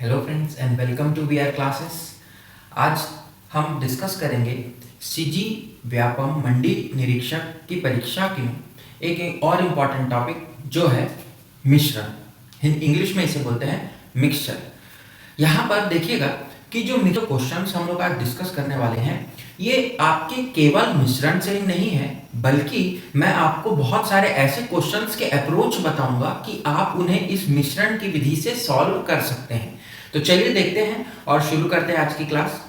Hello friends and welcome to VR classes. आज हम discuss करेंगे सीजी व्यापम मंडी निरीक्षक की परीक्षा की एक और इम्पॉर्टेंट टॉपिक जो है मिश्रण। इंग्लिश में इसे बोलते हैं मिक्सचर। यहाँ पर देखिएगा कि जो मिक्सचर क्वेश्चंस हम लोग आज डिस्कस करने वाले हैं ये आपके केवल मिश्रण से ही नहीं है, बल्कि मैं आपको बहुत सारे ऐसे क्वेश्चंस के अप्रोच बताऊंगा कि आप उन्हें इस मिश्रण की विधि से सॉल्व कर सकते हैं। तो चलिए देखते हैं और शुरू करते हैं आज की क्लास।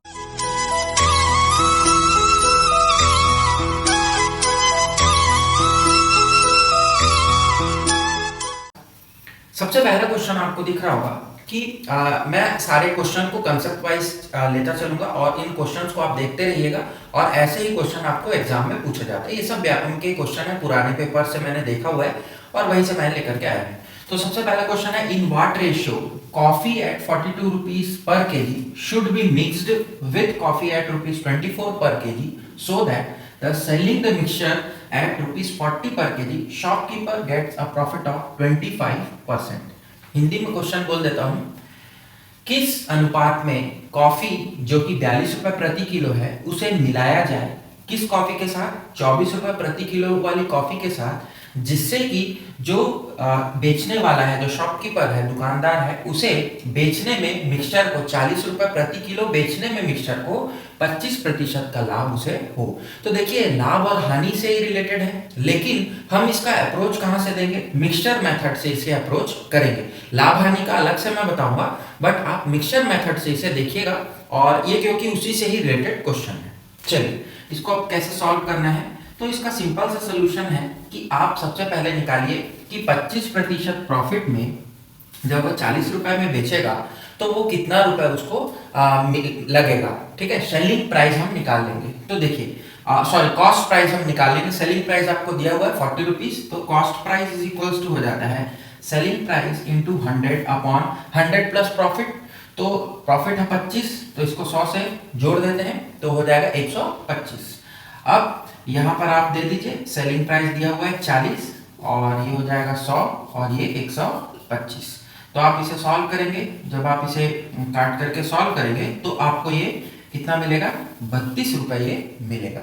सबसे पहला क्वेश्चन आपको दिख रहा होगा कि मैं सारे क्वेश्चन को कंसेप्ट वाइज लेता चलूंगा और इन क्वेश्चंस को आप देखते रहिएगा और ऐसे ही क्वेश्चन आपको एग्जाम में पूछे जाते हैं। ये सब व्यापम के क्वेश्चन है, पुराने पेपर से मैंने देखा हुआ है और वहीं से मैंने लेकर के आया है। तो सबसे पहला क्वेश्चन है, in what ratio coffee at 42 rupees per KG should be mixed with coffee at rupees 24 per KG so that the selling the mixture at rupees 40 per KG shopkeeper gets a profit of 25%। Hindi में question बोल देता हूं, किस अनुपात में coffee जो कि 42 रुपए प्रति किलो है उसे मिलाया जाए किस कॉफी के साथ, 24 रुपए प्रति किलो वाली कॉफी के साथ, जिससे कि जो बेचने वाला है, जो शॉपकीपर है, दुकानदार है, उसे बेचने में मिक्सचर को 40 रुपए प्रति किलो बेचने में मिक्सचर को 25% का लाभ उसे हो। तो देखिए लाभ और हानि से ही रिलेटेड है, लेकिन हम इसका अप्रोच कहां से देंगे, मिक्सचर मेथड से इसे अप्रोच करेंगे। लाभ हानि का अलग से मैं बताऊंगा, बट आप मिक्सचर मेथड से इसे देखिएगा और ये क्योंकि उसी से ही रिलेटेड क्वेश्चन है। चलिए इसको अब कैसे सॉल्व करना है, तो इसका सिंपल सा सॉल्यूशन है कि आप सबसे पहले निकालिए कि 25% प्रॉफिट में जब वो 40 रुपए में बेचेगा तो वो कितना रुपए उसको लगेगा। ठीक है, सेलिंग प्राइस हम निकाल लेंगे। तो देखिए सॉरी कॉस्ट प्राइस हम निकाल लेंगे। सेलिंग प्राइस आपको दिया हुआ है 40 रुपीज, तो cost price is equals to हो जाता है selling price into 100 upon 100 plus profit. तो प्रॉफिट है 25, तो इसको 100 से जोड़ देते हैं तो हो जाएगा 125। अब यहाँ पर आप दे दीजिए सेलिंग प्राइस दिया हुआ है 40 और ये हो जाएगा 100 और ये 125। तो आप इसे सॉल्व करेंगे, जब आप इसे काट करके सॉल्व करेंगे तो आपको ये कितना मिलेगा, 32 रुपए ये मिलेगा।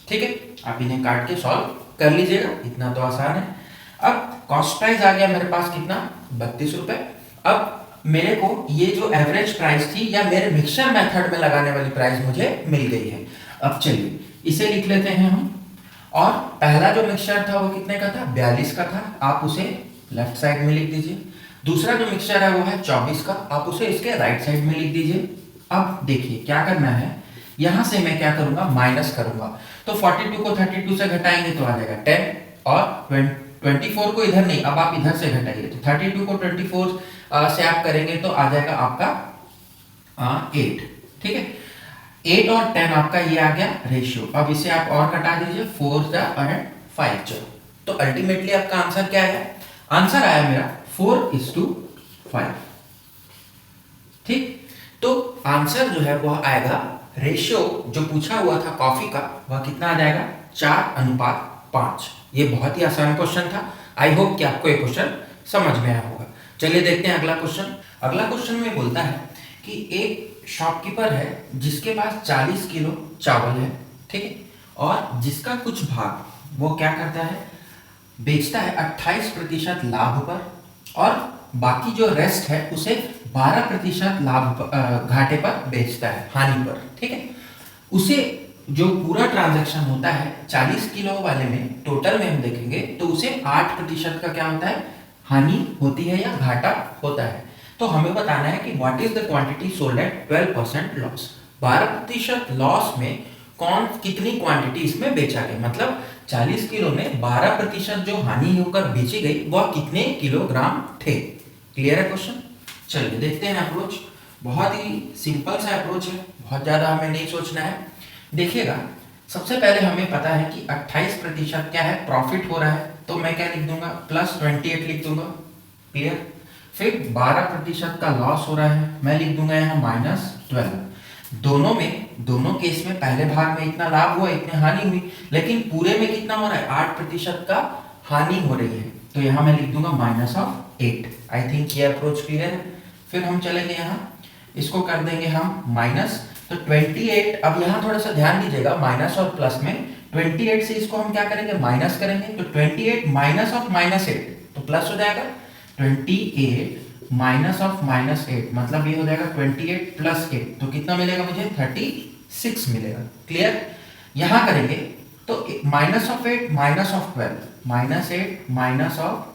ठीक है, आप इन्हें काट के सॉल्व कर लीजिएगा, इतना तो आसान है। अब कॉस्ट प्राइस आ गया मेरे पास कितना, 32 रुपए। अब मेरे को ये जो एवरेज प्राइस थी या मेरे मिक्सचर मेथड में लगाने वाली प्राइस मुझे मिल गई है। अब चलिए इसे लिख लेते हैं हम। और पहला जो मिक्सचर था वो कितने का था, 42 का था, आप उसे लेफ्ट साइड में लिख दीजिए। दूसरा जो मिक्सचर है वो है 24 का, आप उसे इसके राइट साइड में लिख दीजिए। अब देखिए क्या करना है, यहां से मैं क्या करूंगा, माइनस करूंगा। तो 42 को 32 से घटाएंगे तो आ जाएगा 10 और 24 को इधर नहीं, अब आप इधर से घटाइए। तो 32 को 24 से आप करेंगे तो आ जाएगा आपका 8। ठीक है, 8 और 10 आपका ये आ गया रेशियो। अब इसे आप और कटा दीजिए, 4 और 5। तो अल्टीमेटली आपका आंसर क्या है, आंसर आया मेरा 4:5। ठीक, तो आंसर जो है वह आएगा, रेशियो जो पूछा हुआ था कॉफी का वह कितना आ जाएगा, 4:5। ये बहुत ही आसान क्वेश्चन था। आई होप कि आपको ये क्वेश्चन समझ में आया होगा। चलिए देखते हैं अगला क्वेश्चन। अगला क्वेश्चन में बोलता है कि एक शॉपकीपर है जिसके पास 40 किलो चावल है, ठीक है, और जिसका कुछ भाग वो क्या करता है, बेचता है 28% लाभ पर और बाकी जो रेस्ट है उसे 12% लाभ घाटे पर बेचता है, हानि पर। ठीक है, उसे जो पूरा ट्रांजैक्शन होता है 40 किलो वाले में टोटल में हम देखेंगे तो उसे 8% का क्या होता है, हानि होती है या घाटा होता है। तो हमें बताना है कि what is the quantity sold at 12% loss. 12% loss में कौन कितनी क्वांटिटी इसमें बेचा गया, मतलब 40 किलो में 12% जो हानि होकर बेची गई वह कितने किलोग्राम थे। क्लियर है क्वेश्चन। चलिए देखते हैं अप्रोच। बहुत ही सिंपल सा अप्रोच है, बहुत ज्यादा हमें नहीं सोचना है। देखिएगा सबसे पहले हमें पता है कि 28% क्या है, प्रॉफिट हो रहा है, तो मैं क्या लिख दूंगा, +28 लिख दूंगा। क्लियर। फिर 12% का लॉस हो रहा है, मैं लिख दूंगा यहाँ -12। दोनों केस में पहले भाग में इतना लाभ हुआ, इतनी हानि हुई, लेकिन पूरे में कितना हो रहा है, 8% का हानि हो रही है, तो यहाँ मैं लिख दूंगा -8। आई थिंक ये अप्रोच क्लियर है। फिर हम चलेंगे यहाँ इसको कर देंगे हम माइनस। तो 28, अब यहाँ थोड़ा सा ध्यान दीजिएगा माइनस और प्लस में, 28 से इसको हम क्या करेंगे माइनस करेंगे, तो 28 माइनस ऑफ -8 तो प्लस हो जाएगा। 28 माइनस ऑफ -8 मतलब ये हो जाएगा 28 प्लस 8, तो कितना मिलेगा मुझे 36 मिलेगा। क्लियर। यहां करेंगे तो minus of 8 minus of 12, -8 minus of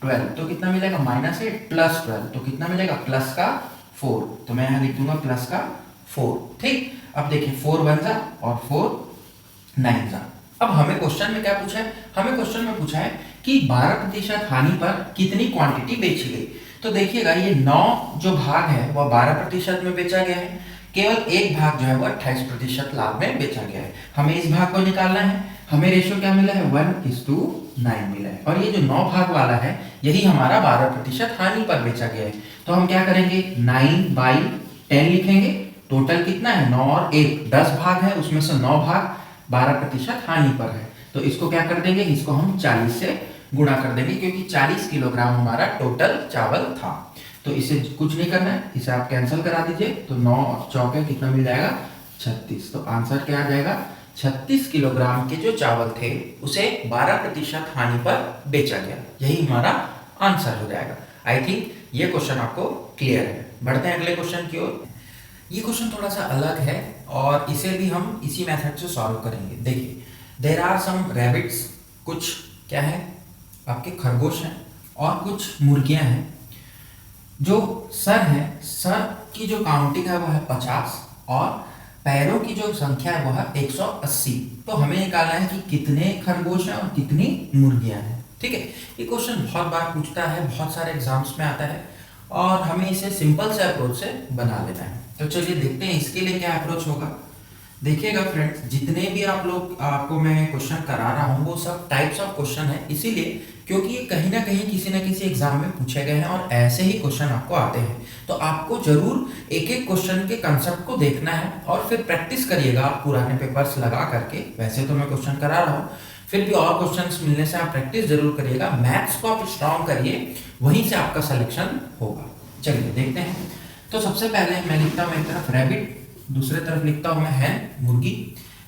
12 तो कितना मिलेगा -8 प्लस 12 तो कितना मिलेगा प्लस का 4, तो मैं यहां लिख दूंगा प्लस का 4। ठीक। अब देखिए 4 1 जा और 4 9 जा। अब हमें क्वेश्चन में क्या पूछा है, हमें क्वेश्चन में पूछा है कि 12% हानि पर कितनी क्वांटिटी बेची गई। तो देखिएगा ये 9 जो भाग है वह 12% में बेचा गया है, केवल एक भाग जो है वो 28% लाभ में बेचा गया है। हमें इस भाग को निकालना है। हमें रेशियो क्या मिला है 1:9 मिला है, और ये जो 9 भाग वाला है यही हमारा 12% हानि पर बेचा गया है। तो हम क्या करेंगे 9/10 लिखेंगे। टोटल कितना है 9 और 1 10 भाग है, उसमें से 9 भाग 12% हानि पर है, तो इसको क्या कर देंगे, इसको हम 40 से गुणा कर देंगे क्योंकि 40 किलोग्राम हमारा टोटल चावल था। तो इसे कुछ नहीं करना है, इसे आप कैंसिल करा दीजिए, तो 9 और 4 कितना मिल जाएगा 36। तो आंसर क्या आ जाएगा 36 किलोग्राम के जो चावल थे उसे 12% हानि पर बेचा गया, यही हमारा आंसर हो जाएगा। आई थिंक ये क्वेश्चन आपको क्लियर है। बढ़ते हैं अगले क्वेश्चन की ओर। ये क्वेश्चन थोड़ा सा अलग है और इसे भी हम इसी मेथड से सॉल्व करेंगे। देखिए देयर आर सम रैबिट्स, कुछ क्या है आपके खरगोश हैं और कुछ मुर्गियां हैं। जो सर है, सर की जो काउंटिंग है वो है 50 और पैरों की जो संख्या है वो है 180। तो हमें निकालना है कि कितने खरगोश हैं और कितनी मुर्गियां हैं। ठीक है। ये क्वेश्चन बहुत बार पूछता है, बहुत सारे एग्जाम्स में आता है और हमें इसे सिंपल से अप्रोच से बना लेना है। तो चलिए देखते हैं इसके लिए क्या अप्रोच होगा। देखिएगा फ्रेंड्स, जितने भी आपको मैं क्वेश्चन करा रहा हूँ वो सब टाइप्स ऑफ क्वेश्चन है, इसीलिए क्योंकि ये कहीं ना कहीं किसी ना किसी एग्जाम में पूछे गए हैं और ऐसे ही क्वेश्चन आपको आते हैं। तो आपको जरूर एक एक क्वेश्चन के कंसेप्ट को देखना है और फिर प्रैक्टिस करिएगा आप पुराने पेपर्स लगा करके। वैसे तो मैं क्वेश्चन करा रहा हूँ, फिर भी और क्वेश्चंस मिलने से आप प्रैक्टिस जरूर करिएगा। मैथ्स को आप स्ट्रॉन्ग करिए, वहीं से आपका सिलेक्शन होगा। चलिए देखते हैं। तो सबसे पहले मैं लिखता हूँ एक तरफ रैबिट, दूसरे तरफ लिखता हूँ मैं हैन मुर्गी।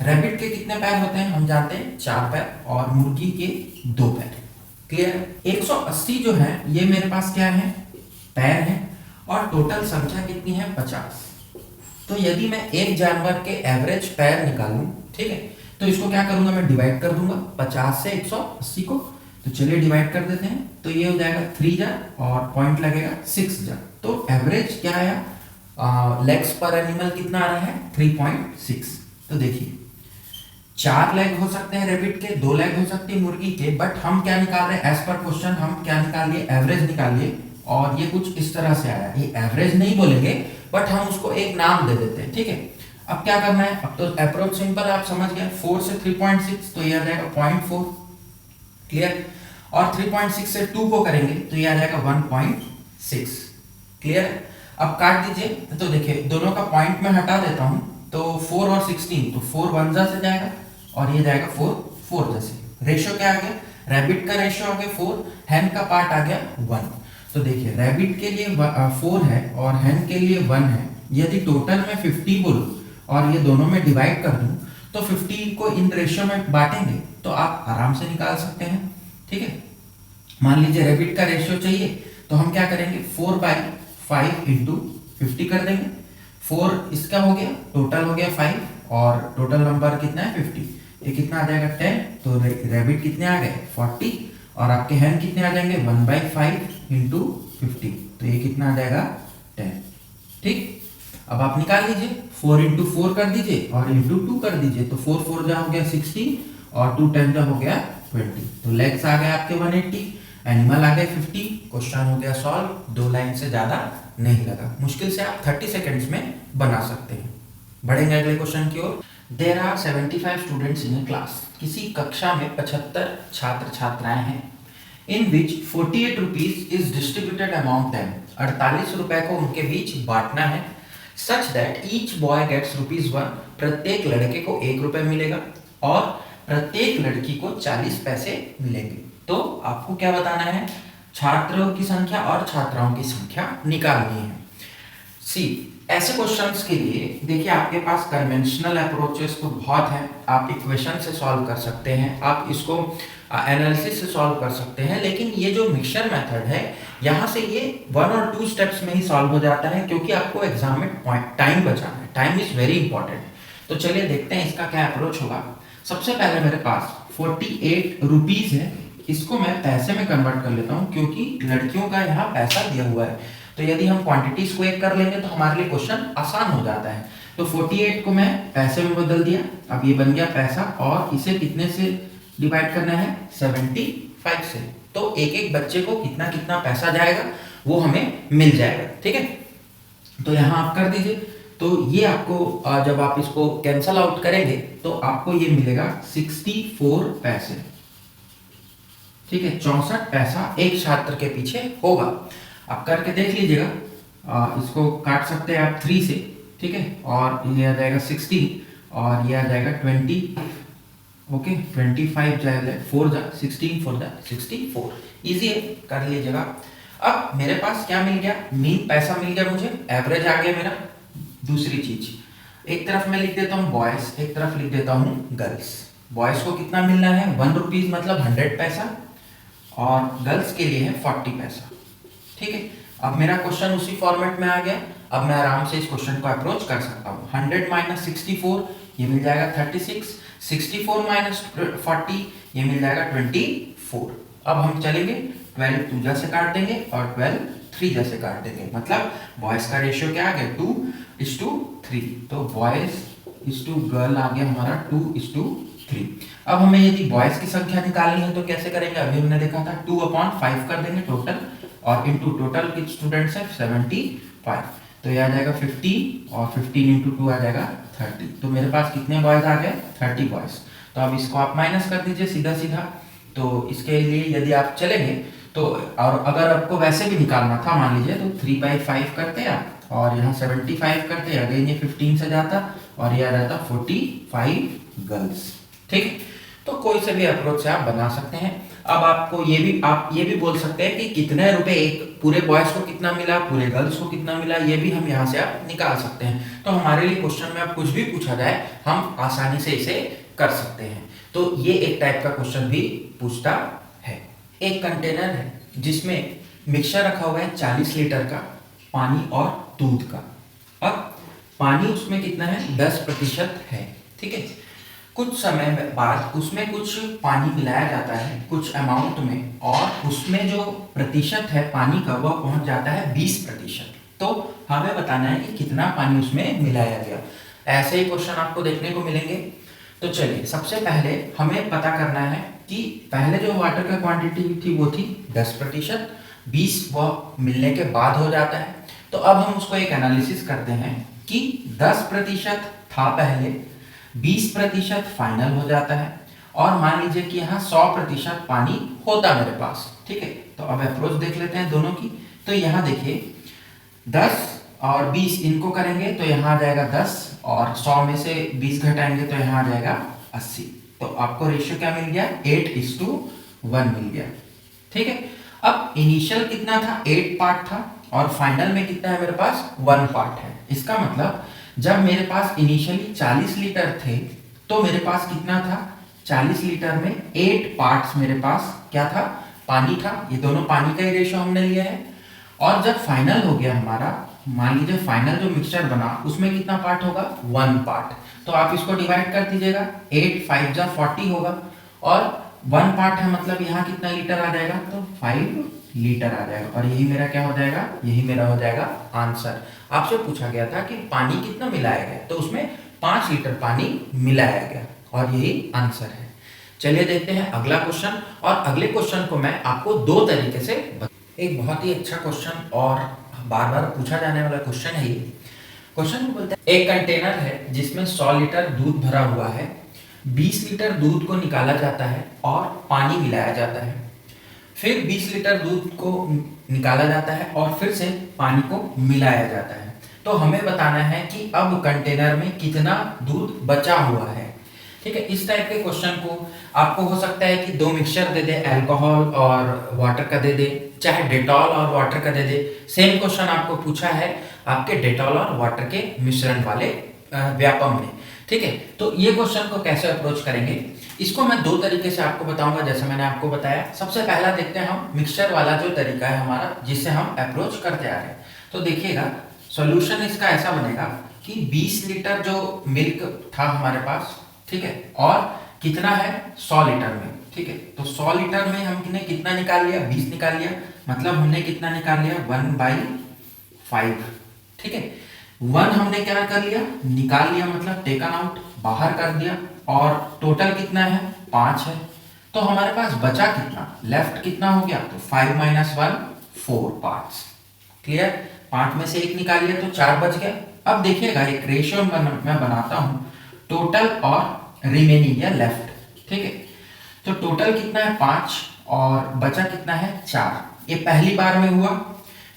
रैबिट के कितने पैर होते हैं हम जानते हैं 4 पैर और मुर्गी के 2 पैर। क्लियर। 180 जो है ये मेरे पास क्या है पैर है और टोटल संख्या कितनी है 50। तो यदि मैं एक जानवर के एवरेज पैर निकालूं, ठीक है, तो इसको क्या करूंगा मैं डिवाइड कर दूंगा 50 से 180 को। तो चलिए डिवाइड कर देते हैं, तो ये हो जाएगा 3 जा और पॉइंट लगेगा 6 जा। तो एवरेज क्या आया लेग्स पर एनिमल कितना आ रहा है 3.6। तो देखिए 4 लेग हो सकते हैं रैबिट के, 2 लेग हो सकती है मुर्गी के, बट हम क्या निकाल रहे हैं एज पर क्वेश्चन, हम क्या निकाल लिए एवरेज निकालिए। और ये कुछ इस तरह से आया, ये एवरेज नहीं बोलेंगे बट हम उसको एक नाम दे देते हैं। ठीक है। अब क्या करना है, अब तो अप्रोच सिंपल आप समझ गए, 4 से 3.6 तो ये आ जाएगा 0.4। क्लियर। और 3.6 से 2 को करेंगे तो ये आ जाएगा 1.6। क्लियर। अब काट दीजिए, तो देखिए दोनों का पॉइंट में हटा देता हूं, तो 4 और 16 तो 4 1 जा से जाएगा और ये जाएगा 4 4 जा से। रेशियो क्या आ गया, रैबिट का रेशियो आ गया 4, हैन का पार्ट आ गया 1। तो देखिए रैबिट के लिए 4 है और हैन के लिए 1 है। यदि टोटल में 50 बोलूं और ये दोनों में डिवाइड कर दूं तो 50 को इन रेशियो में बांटेंगे तो आप आराम से निकाल सकते हैं। ठीक है। मान लीजिए रैबिट का रेशियो चाहिए तो हम क्या करेंगे 4/5 इंटू 50 कर देंगे। 4 इसका हो गया, टोटल हो गया 5 और टोटल नंबर कितना है 50। ये कितना आ जाएगा 10, तो रैबिट कितने आ गए 40 और आपके हैन कितने आ जाएंगे 1/5 इंटू 50, तो ये कितना आ जाएगा 10। ठीक। अब आप निकाल लीजिए, 4 इंटू 4 कर दीजिए और इंटू 2 कर दीजिए, तो 4 4 जा हो गया 60 और 2 10 जा हो गया 20। तो लेग्स आ गए आपके 180, एनिमल आ गए 50। क्वेश्चन हो गया सॉल्व। 2 लाइन से ज्यादा नहीं लगा, मुश्किल से आप 30 सेकंड्स में बना सकते हैं। बढ़ेंगे अगले क्वेश्चन की ओर। There are 75 students in a class. किसी कक्षा में 75 छात्र छात्राएं हैं। In which 48 rupees is distributed among them. 48 रुपए को उनके बीच बांटना है। Such that each boy gets ₹1। प्रत्येक लड़के को 1 रुपए मिलेगा और प्रत्येक लड़की को 40 पैसे मिलेंगे। तो आपको क्या बताना है, छात्रों की संख्या और छात्राओं की संख्या निकालनी है। सी ऐसे क्वेश्चंस के लिए देखिए आपके पास कन्वेंशनल अप्रोचेस तो बहुत हैं। आप इक्वेशन से सॉल्व कर सकते हैं, आप इसको एनालिसिस से सॉल्व कर सकते हैं, लेकिन ये जो मिक्सचर मेथड है यहाँ से ये 1 और 2 स्टेप्स में ही सॉल्व हो जाता है, क्योंकि आपको एग्जाम में टाइम बचाना है। Time is very important. तो चलिए देखते हैं इसका क्या अप्रोच होगा। सबसे पहले मेरे पास 48 रुपीज है, इसको मैं पैसे में कन्वर्ट कर लेता हूँ क्योंकि लड़कियों का यहाँ पैसा दिया हुआ है। तो यदि हम क्वांटिटी स्क्वायर कर लेंगे तो हमारे लिए क्वेश्चन आसान हो जाता है। तो 48 को मैं पैसे में बदल दिया, अब ये बन गया पैसा, और इसे कितने से डिवाइड करना है, 75 से। तो एक एक बच्चे को कितना कितना पैसा जाएगा वो हमें मिल जाएगा, ठीक है। तो यहाँ आप कर दीजिए। तो ये आपको जब आप इसको कैंसल आउट करेंगे तो आपको ये मिलेगा 64 पैसे, ठीक है। 64 पैसा एक छात्र के पीछे होगा। आप करके देख लीजिएगा, इसको काट सकते हैं आप 3 से, ठीक है। और ये आ जाएगा 60 और ये आ जाएगा 20, ओके। 25 जाएगा 4 जा 16 4 जा 64, इजी है, कर लीजिएगा। अब मेरे पास क्या मिल गया, मीन पैसा मिल गया मुझे, एवरेज आ गया मेरा। दूसरी चीज, एक तरफ मैं लिख देता हूँ बॉयज, एक तरफ लिख देता हूँ गर्ल्स। बॉयज को कितना मिलना है, 1 रुपीज मतलब 100 पैसा, और गर्ल्स के लिए है 40 पैसा, ठीक है। अब मेरा क्वेश्चन उसी फॉर्मेट में आ गया। अब मैं आराम से इस क्वेश्चन को अप्रोच कर सकता हूँ। 100 माइनस 64 ये मिल जाएगा 36, 64 माइनस 40 ये मिल जाएगा 24। अब हम चलेंगे 12 2 जैसे काट देंगे और 12 3 जैसे काट देंगे, मतलब बॉयज का रेशियो क्या आ गया, 2:3। तो बॉयज इज टू गर्ल आ गया हमारा 2:3। अब हमें यदि बॉयज की संख्या निकालनी है तो कैसे करेंगे, अभी हमने देखा था 2/5 कर देंगे टोटल, और इनटू टोटल कितने स्टूडेंट्स है 75। तो ये आ जाएगा 15 और 15 इंटू 2 आ जाएगा 30। तो मेरे पास कितने बॉयज आ गए, 30 बॉयज। तो अब इसको आप माइनस कर दीजिए सीधा सीधा। तो इसके लिए यदि आप चलेंगे तो, और अगर आपको वैसे भी निकालना था मान लीजिए, तो 3/5 करते आप, और यहाँ 75 करते, अगेन ये 15 से जाता और ये आ जाता 45 गर्ल्स, ठीक। तो कोई से भी अप्रोच से आप बना सकते हैं। अब आपको आप ये भी बोल सकते हैं कि कितने रुपए एक पूरे बॉयज को कितना मिला, पूरे गर्ल्स को कितना मिला, ये भी हम यहाँ से आप निकाल सकते हैं। तो हमारे लिए क्वेश्चन में अब कुछ भी पूछा जाए हम आसानी से इसे कर सकते हैं। तो ये एक टाइप का क्वेश्चन भी पूछता है। एक कंटेनर है जिसमें मिक्सचर रखा हुआ है 40 लीटर का, पानी और दूध का। अब पानी उसमें कितना है, 10% है, ठीक है। कुछ समय बाद उसमें कुछ पानी मिलाया जाता है कुछ अमाउंट में, और उसमें जो प्रतिशत है पानी का वह पहुंच जाता है 20%। तो हमें बताना है कि कितना पानी उसमें मिलाया गया। ऐसे ही क्वेश्चन आपको देखने को मिलेंगे। तो चलिए सबसे पहले हमें पता करना है कि पहले जो वाटर का क्वांटिटी थी वो थी 10%, 20 वह मिलने के बाद हो जाता है। तो अब हम उसको एक एनालिसिस करते हैं कि 10% था पहले, 20% फाइनल हो जाता है, और मान लीजिए कि यहाँ 100% पानी होता मेरे पास, ठीक है। तो अब अप्रोच देख लेते हैं दोनों की। तो यहाँ देखिए 10 और 20 इनको करेंगे तो यहाँ आ जाएगा 10, और 100 में से 20 घटाएंगे तो यहाँ आ जाएगा 80। तो आपको रेशियो क्या मिल गया, 8:1 मिल गया, ठीक है। अब इनिशियल कितना था, 8 पार्ट था, और फाइनल में कितना है मेरे पास, 1 पार्ट है। इसका मतलब जब मेरे पास इनिशियली 40 लीटर थे तो मेरे पास कितना था, 40 लीटर में 8 पार्ट्स मेरे पास क्या था, पानी था। ये दोनों पानी का ही रेशियो हमने लिया है। और जब फाइनल हो गया हमारा, मान लीजिए फाइनल जो मिक्सचर बना उसमें कितना पार्ट होगा, 1 पार्ट। तो आप इसको डिवाइड कर दीजिएगा, 8 5 जा 40 होगा, और 1 पार्ट है मतलब यहाँ कितना लीटर आ जाएगा, तो 5 लीटर आ जाएगा। और यही मेरा क्या हो जाएगा, यही मेरा हो जाएगा आंसर। आपसे पूछा गया था कि पानी कितना मिलाया गया, तो उसमें 5 लीटर पानी मिलाया गया, और यही आंसर है। चलिए देखते हैं अगला क्वेश्चन। और अगले क्वेश्चन को मैं आपको 2 तरीके से एक बहुत ही अच्छा क्वेश्चन और बार बार पूछा जाने वाला क्वेश्चन है ये। क्वेश्चन बोलता है एक कंटेनर है जिसमें 100 लीटर दूध भरा हुआ है, 20 लीटर दूध को निकाला जाता है और पानी मिलाया जाता है। फिर 20 लीटर दूध को निकाला जाता है और फिर से पानी को मिलाया जाता है। तो हमें बताना है कि अब कंटेनर में कितना दूध बचा हुआ है, ठीक है। इस टाइप के क्वेश्चन को आपको हो सकता है कि 2 मिक्सचर दे दे, अल्कोहल और वाटर का दे दे, चाहे डेटॉल और वाटर का दे दे। सेम क्वेश्चन आपको पूछा है, आपके डेटॉल और वाटर के मिश्रण वाले व्यापम में। ठीक है, तो ये क्वेश्चन को कैसे अप्रोच करेंगे, इसको मैं दो तरीके से आपको बताऊंगा, जैसे मैंने आपको बताया। सबसे पहला देखते हैं हम मिक्सचर वाला जो तरीका है हमारा, जिससे हम अप्रोच करते आ रहे हैं। तो देखिएगा, सॉल्यूशन इसका ऐसा बनेगा कि 20 लीटर जो मिल्क था हमारे पास, ठीक है, और कितना है 100 लीटर में। ठीक है, तो 100 लीटर में हमने कितना निकाल लिया, 20 निकाल लिया, मतलब हमने कितना निकाल लिया 1/5। ठीक है, 1 हमने क्या कर लिया, निकाल लिया, मतलब टेकन आउट, बाहर कर दिया, और टोटल कितना है 5 है। तो हमारे पास बचा कितना, लेफ्ट कितना हो गया, तो 5 - 1 4 पार्ट्स। क्लियर, 5 में से 1 निकाल लिया तो 4 बच गया। अब देखिएगा एक रेशियो मैं बनाता हूं, टोटल और रिमेनिंग या लेफ्ट। ठीक है, तो टोटल कितना है 5 और बचा कितना है 4। ये पहली बार में हुआ,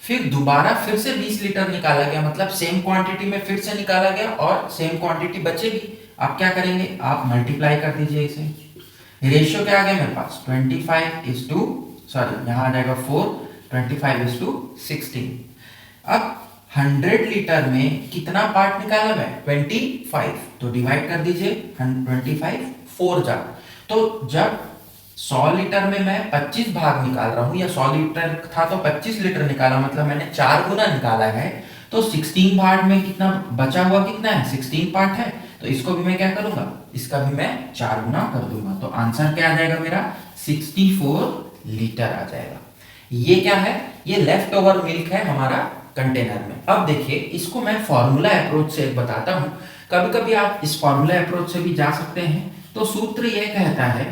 फिर दोबारा फिर से 20 लीटर निकाला गया, मतलब सेम क्वांटिटी में फिर से निकाला गया और सेम क्वांटिटी बचेगी। आप क्या करेंगे, आप मल्टीप्लाई कर दीजिए इसे। रेशियो क्या आ गया मेरे पास 25 यहाँ आ जाएगा 4, 25:16। अब 100 लीटर में कितना पार्ट निकाला मैं 25, तो डिवाइड कर दीजिए 25 4 जा। तो जब 100 लीटर में मैं 25 भाग निकाल रहा हूं, या 100 लीटर था तो 25 लीटर निकाला, मतलब मैंने 4 गुना निकाला है। तो 16 पार्ट में कितना बचा हुआ, कितना है 16 पार्ट है। तो इसको भी मैं क्या करूंगा, इसका भी मैं 4 गुना कर दूंगा। तो आंसर क्या आ जाएगा मेरा 64 लीटर आ जाएगा। ये क्या है, ये लेफ्ट ओवर मिल्क है हमारा कंटेनर में। अब देखिए, इसको मैं फॉर्मूला अप्रोच से बताता हूं। कभी कभी आप इस फॉर्मूला अप्रोच से भी जा सकते हैं। तो सूत्र ये कहता है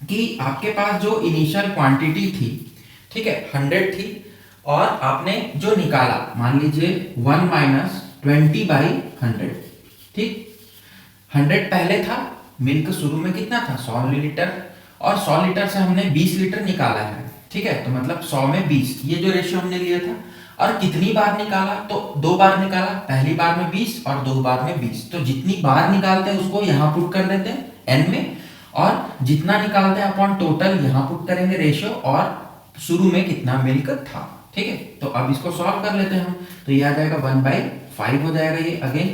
कि आपके पास जो इनिशियल क्वांटिटी थी, ठीक है 100 थी, और आपने जो निकाला मान लीजिए 1 - 20/100। ठीक, 100 पहले था, मिल्क शुरू में कितना था 100 लीटर, और 100 लीटर से हमने 20 लीटर निकाला है। ठीक है, तो मतलब 100 में 20, ये जो रेशियो हमने लिया था। और कितनी बार निकाला, तो 2 बार निकाला, पहली बार में 20 और 2 बार में 20। तो जितनी बार निकालते हैं उसको यहाँ पुट कर देते हैं n में, और जितना निकालते हैं अपॉन टोटल यहाँ पुट करेंगे रेशियो, और शुरू में कितना मिल्क था। ठीक है, तो अब इसको सॉल्व कर लेते हैं हम। तो ये आ जाएगा 1/5 हो जाएगा ये अगेन।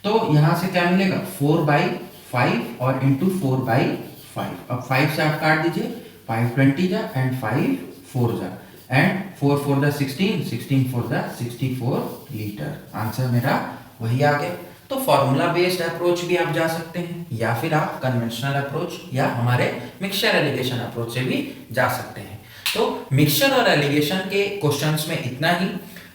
तो यहाँ से क्या मिलेगा 4/5 और इंटू 4/5। अब 5 से आप काट दीजिए, 5 20 जा एंड 5 4 जा, and 4 4 the 16, 16 4 the 64 litre. Answer मेरा वही आ गया। तो फॉर्मूला बेस्ड अप्रोच भी आप जा सकते हैं, या फिर आप कन्वेंशनल अप्रोच या हमारे मिक्सचर एलिगेशन अप्रोच से भी जा सकते हैं। तो मिक्सचर और एलिगेशन के क्वेश्चंस में इतना ही।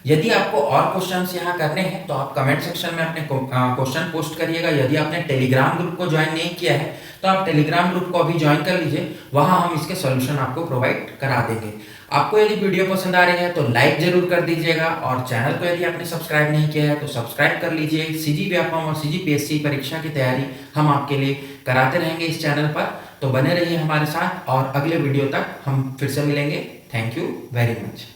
यदि आपको और क्वेश्चंस यहाँ करने हैं तो आप कमेंट सेक्शन में अपने क्वेश्चन पोस्ट करिएगा। यदि आपने टेलीग्राम ग्रुप को ज्वाइन नहीं किया है तो आप टेलीग्राम ग्रुप को अभी ज्वाइन कर लीजिए, वहां हम इसके सॉल्यूशन आपको प्रोवाइड करा देंगे। आपको यदि वीडियो पसंद आ रही है तो लाइक जरूर कर दीजिएगा, और चैनल को यदि आपने सब्सक्राइब नहीं किया है तो सब्सक्राइब कर लीजिए। सीजी व्यापम और सीजी पीएससी परीक्षा की तैयारी हम आपके लिए कराते रहेंगे इस चैनल पर, तो बने रहिए हमारे साथ, और अगले वीडियो तक हम फिर से मिलेंगे। Thank you very much.